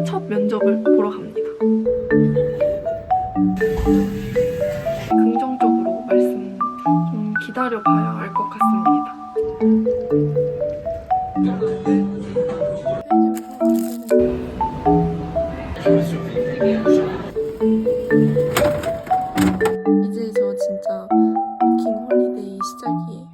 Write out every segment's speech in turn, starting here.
첫 면접을 보러 갑니다. 긍정적으로 말씀 좀 기다려봐야 알 것 같습니다. 이제 저 진짜 워킹 홀리데이 시작이에요.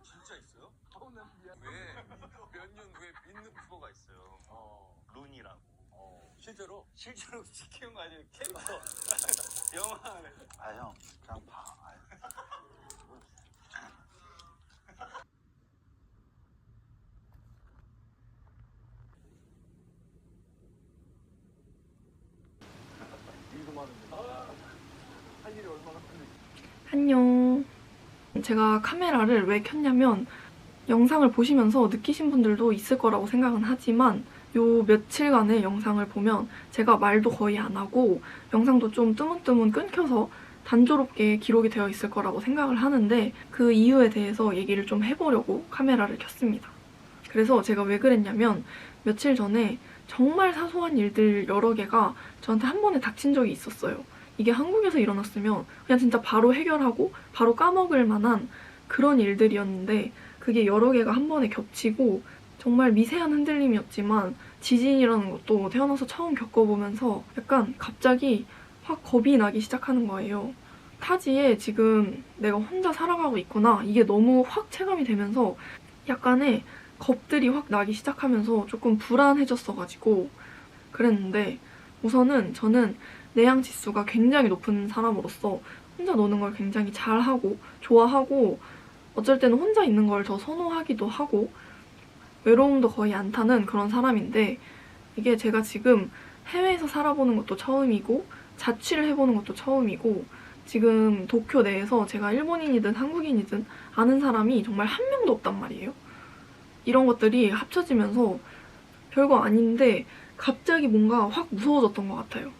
진짜 있어요? 왜 몇 년 후에 믿는 프로가 있어요. 룬이라고. 실제로? 실제로 시키는 거 아니에요? 캐릭터. 영화 안에. 아 형, 그냥 봐. 일도 많은데. 할 일이 얼마나 큰데. 안녕. 제가 카메라를 왜 켰냐면 영상을 보시면서 느끼신 분들도 있을 거라고 생각은 하지만 요 며칠간의 영상을 보면 제가 말도 거의 안 하고 영상도 좀 뜨문뜨문 끊겨서 단조롭게 기록이 되어 있을 거라고 생각을 하는데 그 이유에 대해서 얘기를 좀 해보려고 카메라를 켰습니다. 그래서 제가 왜 그랬냐면 며칠 전에 정말 사소한 일들 여러 개가 저한테 한 번에 닥친 적이 있었어요. 이게 한국에서 일어났으면 그냥 진짜 바로 해결하고 바로 까먹을 만한 그런 일들이었는데 그게 여러 개가 한 번에 겹치고 정말 미세한 흔들림이었지만 지진이라는 것도 태어나서 처음 겪어보면서 약간 갑자기 확 겁이 나기 시작하는 거예요. 타지에 지금 내가 혼자 살아가고 있구나. 이게 너무 확 체감이 되면서 약간의 겁들이 확 나기 시작하면서 조금 불안해졌어가지고 그랬는데 우선은 저는 내향 지수가 굉장히 높은 사람으로서 혼자 노는 걸 굉장히 잘하고 좋아하고 어쩔 때는 혼자 있는 걸 더 선호하기도 하고 외로움도 거의 안 타는 그런 사람인데 이게 제가 지금 해외에서 살아보는 것도 처음이고 자취를 해보는 것도 처음이고 지금 도쿄 내에서 제가 일본인이든 한국인이든 아는 사람이 정말 한 명도 없단 말이에요. 이런 것들이 합쳐지면서 별거 아닌데 갑자기 뭔가 확 무서워졌던 것 같아요.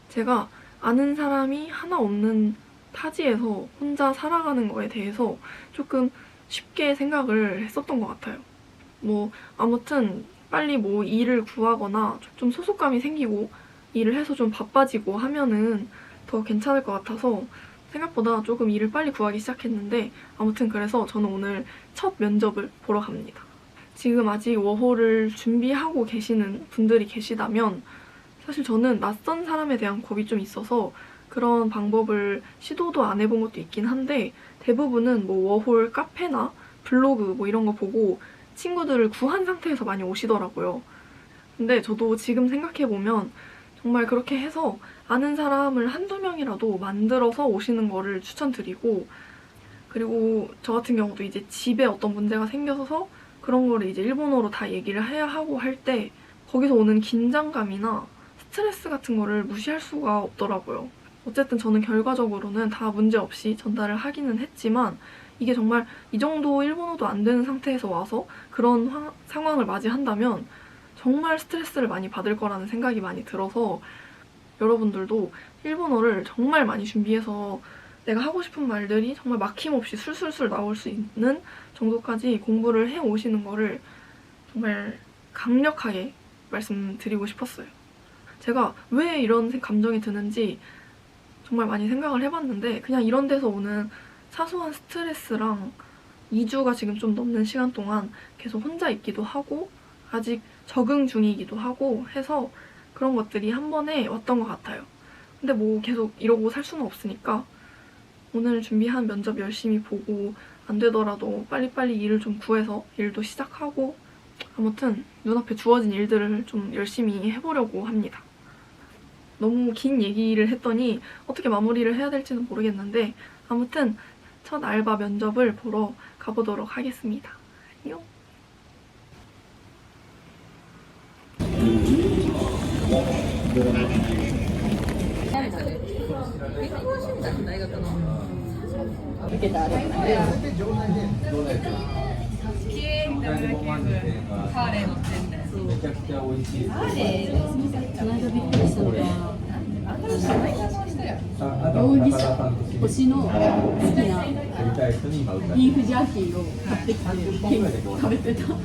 제가 아는 사람이 하나 없는 타지에서 혼자 살아가는 거에 대해서 조금 쉽게 생각을 했었던 것 같아요. 아무튼 빨리 일을 구하거나 좀 소속감이 생기고 일을 해서 좀 바빠지고 하면은 더 괜찮을 것 같아서 생각보다 조금 일을 빨리 구하기 시작했는데 아무튼 그래서 저는 오늘 첫 면접을 보러 갑니다. 지금 아직 워홀을 준비하고 계시는 분들이 계시다면 사실 저는 낯선 사람에 대한 겁이 좀 있어서 그런 방법을 시도도 안 해본 것도 있긴 한데 대부분은 워홀 카페나 블로그 이런 거 보고 친구들을 구한 상태에서 많이 오시더라고요. 근데 저도 지금 생각해보면 정말 그렇게 해서 아는 사람을 한두 명이라도 만들어서 오시는 거를 추천드리고 그리고 저 같은 경우도 이제 집에 어떤 문제가 생겨서 그런 거를 이제 일본어로 다 얘기를 해야 하고 할 때 거기서 오는 긴장감이나 스트레스 같은 거를 무시할 수가 없더라고요. 어쨌든 저는 결과적으로는 다 문제없이 전달을 하기는 했지만 이게 정말 이 정도 일본어도 안 되는 상태에서 와서 그런 상황을 맞이한다면 정말 스트레스를 많이 받을 거라는 생각이 많이 들어서 여러분들도 일본어를 정말 많이 준비해서 내가 하고 싶은 말들이 정말 막힘없이 술술술 나올 수 있는 정도까지 공부를 해오시는 거를 정말 강력하게 말씀드리고 싶었어요. 제가 왜 이런 감정이 드는지 정말 많이 생각을 해봤는데 그냥 이런 데서 오는 사소한 스트레스랑 2주가 지금 좀 넘는 시간 동안 계속 혼자 있기도 하고 아직 적응 중이기도 하고 해서 그런 것들이 한 번에 왔던 것 같아요. 근데 계속 이러고 살 수는 없으니까 오늘 준비한 면접 열심히 보고 안 되더라도 빨리빨리 일을 좀 구해서 일도 시작하고 아무튼 눈앞에 주어진 일들을 좀 열심히 해보려고 합니다. 너무 긴 얘기를 했더니 어떻게 마무리를 해야 될지는 모르겠는데 아무튼 첫 알바 면접을 보러 가보도록 하겠습니다. 안녕!容疑者星の好きなビーフジャーキーを買ってきて食べてた。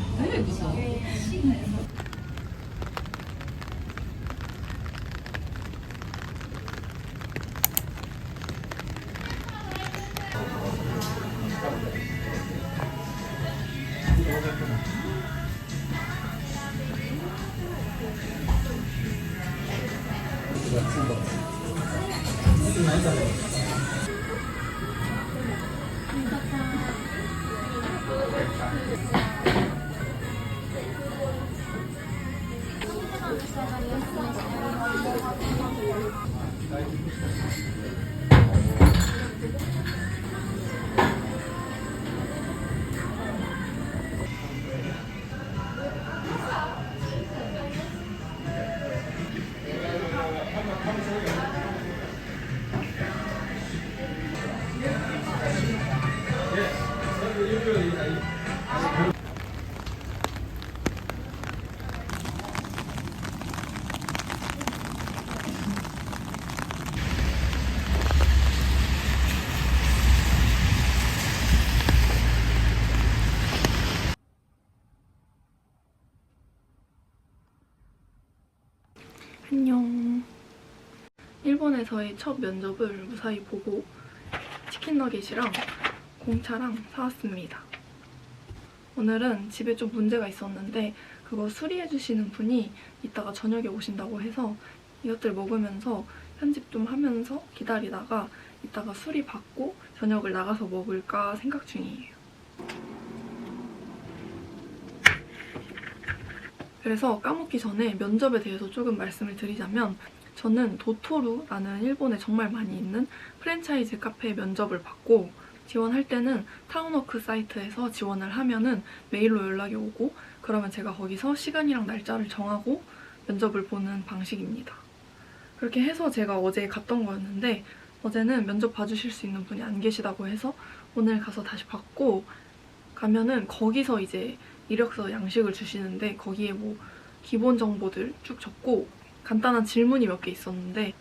안녕. 일본에서의 첫 면접을 무사히 보고 치킨 너겟이랑 공차랑 사왔습니다. 오늘은 집에 좀 문제가 있었는데 그거 수리해주시는 분이 이따가 저녁에 오신다고 해서 이것들 먹으면서 편집 좀 하면서 기다리다가 이따가 수리 받고 저녁을 나가서 먹을까 생각 중이에요. 그래서 까먹기 전에 면접에 대해서 조금 말씀을 드리자면 저는 도토루라는 일본에 정말 많이 있는 프랜차이즈 카페 면접을 받고 지원할 때는 타운워크 사이트에서 지원을 하면은 메일로 연락이 오고 그러면 제가 거기서 시간이랑 날짜를 정하고 면접을 보는 방식입니다. 그렇게 해서 제가 어제 갔던 거였는데 어제는 면접 봐주실 수 있는 분이 안 계시다고 해서 오늘 가서 다시 받고 가면은 거기서 이제 이력서 양식을 주시는데 거기에 뭐 기본 정보들 쭉 적고 간단한 질문이 몇 개 있었는데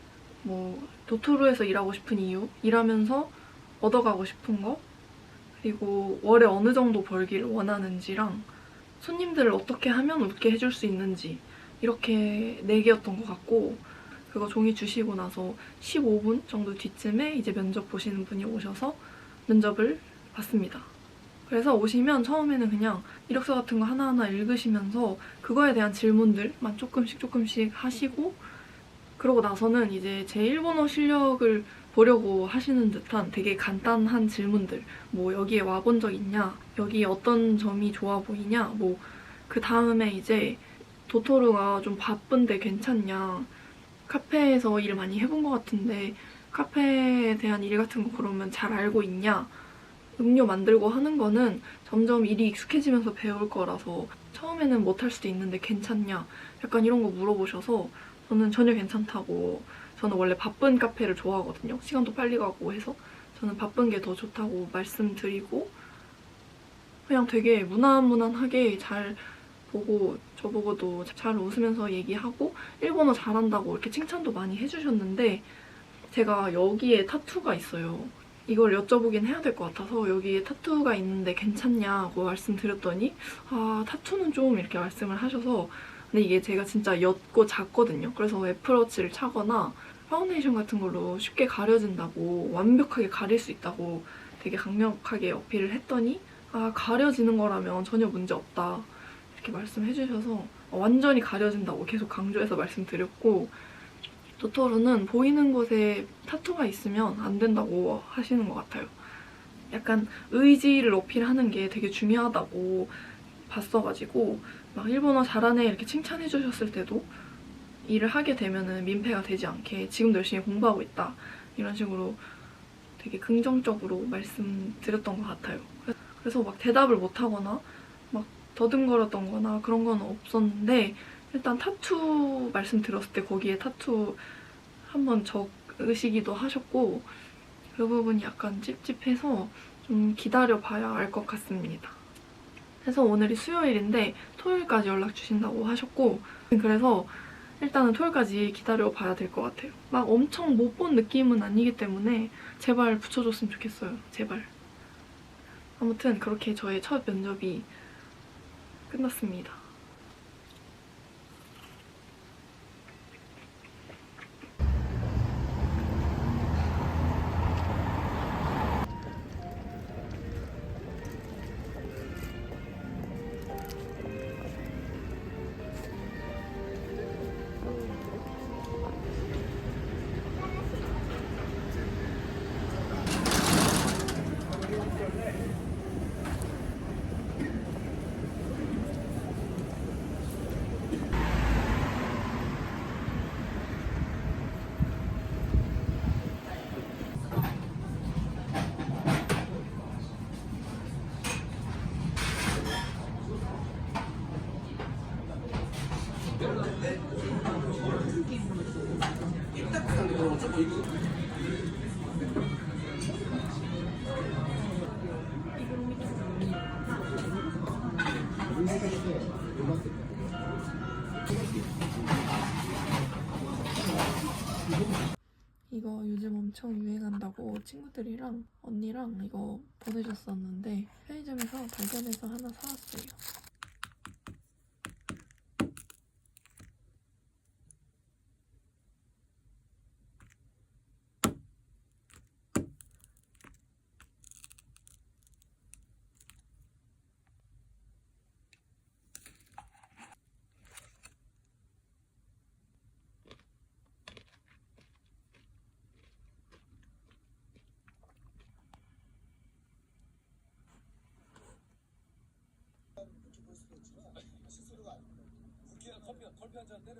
뭐 도토루에서 일하고 싶은 이유, 일하면서 얻어가고 싶은 거, 그리고 월에 어느 정도 벌기를 원하는지랑 손님들을 어떻게 하면 웃게 해줄 수 있는지 이렇게 4개였던 것 같고 그거 종이 주시고 나서 15분 정도 뒤쯤에 이제 면접 보시는 분이 오셔서 면접을 봤습니다. 그래서 오시면 처음에는 그냥 이력서 같은 거 하나하나 읽으시면서 그거에 대한 질문들만 조금씩 하시고 그러고 나서는 이제 제 일본어 실력을 보려고 하시는 듯한 되게 간단한 질문들 뭐 여기에 와본 적 있냐? 여기 어떤 점이 좋아 보이냐? 뭐 그 다음에 이제 도토루가 좀 바쁜데 괜찮냐? 카페에서 일 많이 해본 것 같은데 카페에 대한 일 같은 거 그러면 잘 알고 있냐? 음료 만들고 하는 거는 점점 일이 익숙해지면서 배울 거라서 처음에는 못할 수도 있는데 괜찮냐? 약간 이런 거 물어보셔서 저는 전혀 괜찮다고 저는 원래 바쁜 카페를 좋아하거든요. 시간도 빨리 가고 해서 저는 바쁜 게 더 좋다고 말씀드리고 그냥 되게 무난무난하게 잘 보고 저보고도 잘 웃으면서 얘기하고 일본어 잘한다고 이렇게 칭찬도 많이 해주셨는데 제가 여기에 타투가 있어요. 이걸 여쭤보긴 해야 될 것 같아서 여기에 타투가 있는데 괜찮냐고 말씀드렸더니 아 타투는 좀 이렇게 말씀을 하셔서 근데 이게 제가 진짜 옅고 작거든요. 그래서 애플워치를 차거나 파운데이션 같은 걸로 쉽게 가려진다고 완벽하게 가릴 수 있다고 되게 강력하게 어필을 했더니 아 가려지는 거라면 전혀 문제 없다 이렇게 말씀해 주셔서 완전히 가려진다고 계속 강조해서 말씀드렸고 도토루는 보이는 곳에 타투가 있으면 안 된다고 하시는 것 같아요. 약간 의지를 어필하는 게 되게 중요하다고 봤어가지고 막 일본어 잘하네 이렇게 칭찬해 주셨을 때도 일을 하게 되면은 민폐가 되지 않게 지금도 열심히 공부하고 있다 이런 식으로 되게 긍정적으로 말씀드렸던 것 같아요. 그래서 막 대답을 못하거나 막 더듬거렸던 거나 그런 건 없었는데 일단 타투 말씀드렸을 때 거기에 타투 한번 적으시기도 하셨고 그 부분이 약간 찝찝해서 좀 기다려봐야 알 것 같습니다. 그래서 오늘이 수요일인데 토요일까지 연락 주신다고 하셨고 그래서 일단은 토요일까지 기다려봐야 될 것 같아요. 막 엄청 못 본 느낌은 아니기 때문에 제발 붙여줬으면 좋겠어요. 제발. 아무튼 그렇게 저의 첫 면접이 끝났습니다. 이거 요즘 엄청 유행한다고 친구들이랑 언니랑 이거 보내줬었는데 편의점에서 발견해서 하나 사왔어요.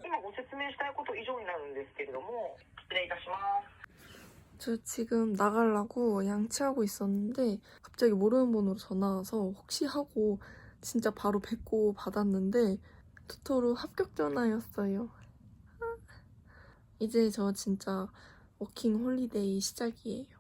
今ご説明したいこと以上になるんですけれども、失礼いたします。 저 지금 나가려고 양치하고 있었는데 갑자기 모르는 번호로 전화 와서 혹시 하고 진짜 바로 뵙고 받았는데 토토로 합격 전화였어요. 이제 저 진짜 워킹 홀리데이 시작이에요.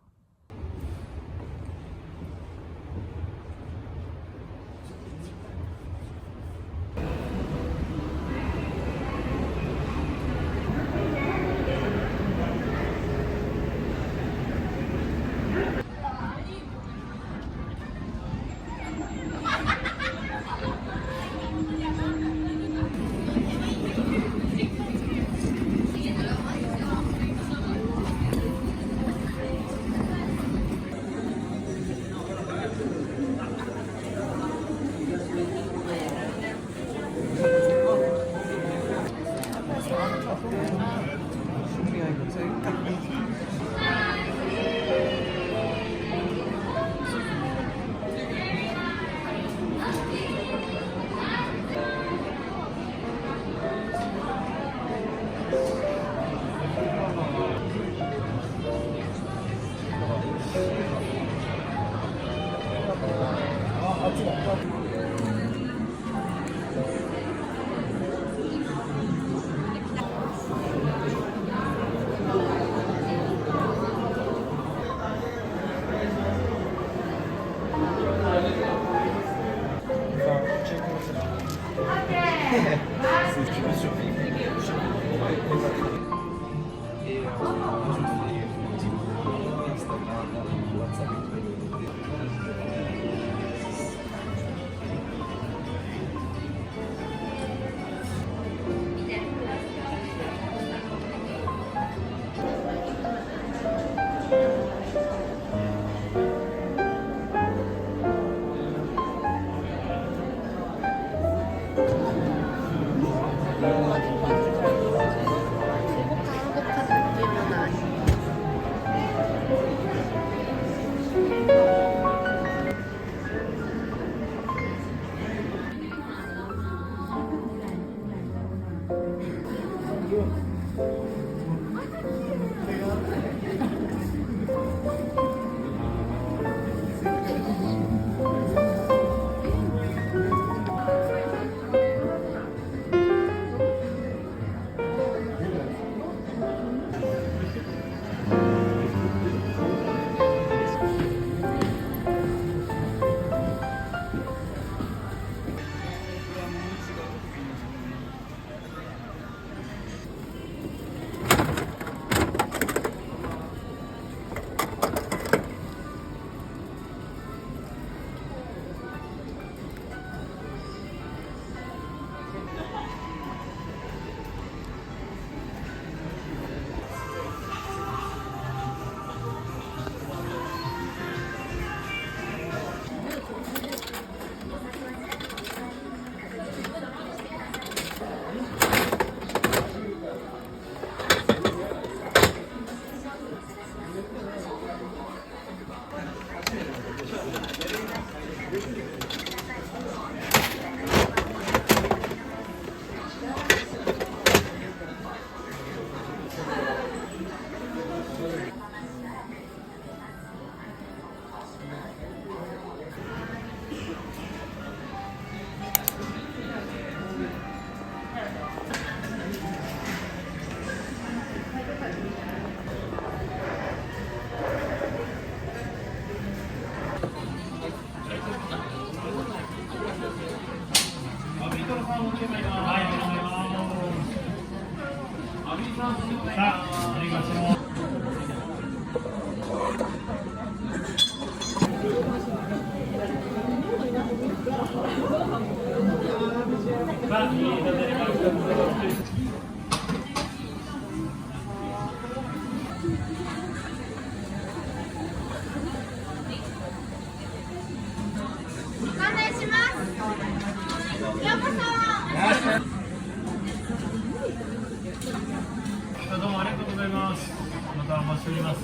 どうもありがとうございます。またお待ちしております。